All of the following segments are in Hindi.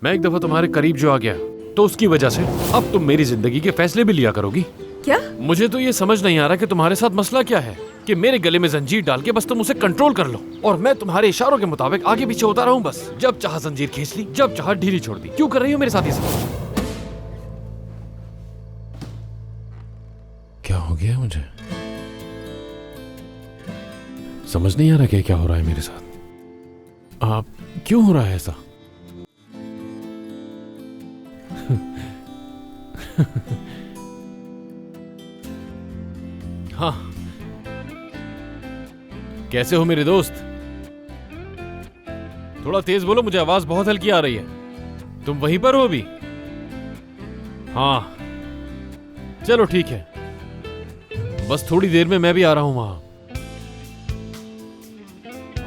मैं एक दफा तुम्हारे करीब जो आ गया तो उसकी वजह से अब तुम मेरी जिंदगी के फैसले भी लिया करोगी। क्या? मुझे तो ये समझ नहीं आ रहा कि तुम्हारे साथ मसला क्या है कि मेरे गले में जंजीर डाल के बस तुम उसे कंट्रोल कर लो और मैं तुम्हारे इशारों के मुताबिक आगे पीछे होता रहूं। बस जब चाहा जंजीर खींच ली, जब चाहा ढीली छोड़ दी। क्यों कर रही हो मेरे साथ ये सब? क्या हो गया मुझे समझ नहीं आ रहा कि क्या हो रहा है मेरे साथ। आप क्यों हो रहा है ऐसा? हाँ, कैसे हो मेरे दोस्त? थोड़ा तेज बोलो, मुझे आवाज बहुत हल्की आ रही है। तुम वहीं पर हो अभी? हाँ चलो ठीक है, बस थोड़ी देर में मैं भी आ रहा हूं वहां।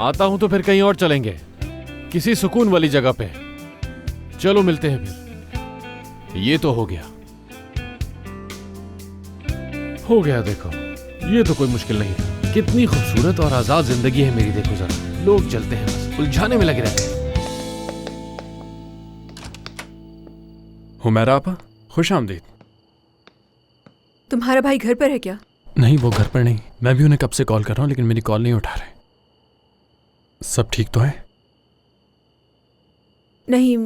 आता हूं तो फिर कहीं और चलेंगे, किसी सुकून वाली जगह पे। चलो मिलते हैं फिर। ये तो हो गया, हो गया। देखो ये तो कोई मुश्किल नहीं था। कितनी खूबसूरत और आजाद जिंदगी है मेरी। देखो जरा, लोग चलते हैं बस उलझाने में लगे रहते हैं। हुमैरा आपा, खुश आमदीद। तुम्हारा भाई घर पर है क्या? नहीं, वो घर पर नहीं। मैं भी उन्हें कब से कॉल कर रहा हूँ लेकिन मेरी कॉल नहीं उठा रहे। सब ठीक तो है? नहीं,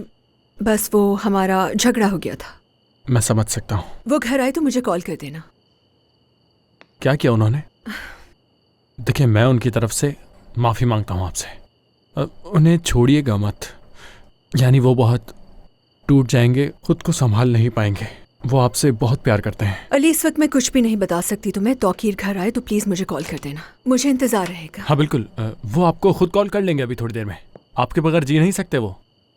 बस वो हमारा झगड़ा हो गया था। मैं समझ सकता हूँ। वो घर आए तो मुझे कॉल कर देना। क्या किया उन्होंने? देखिए, मैं उनकी तरफ से माफ़ी मांगता हूँ आपसे। उन्हें छोड़िएगा मत, यानी वो बहुत टूट जाएंगे, खुद को संभाल नहीं पाएंगे। वो आपसे बहुत प्यार करते हैं। अली, इस वक्त मैं कुछ भी नहीं बता सकती तुम्हें। तौकीर घर आए तो प्लीज मुझे कॉल कर देना, मुझे इंतजार रहेगा। हाँ बिल्कुल, वो आपको खुद कॉल कर लेंगे अभी थोड़ी देर में। आपके बगैर जी नहीं सकते वो।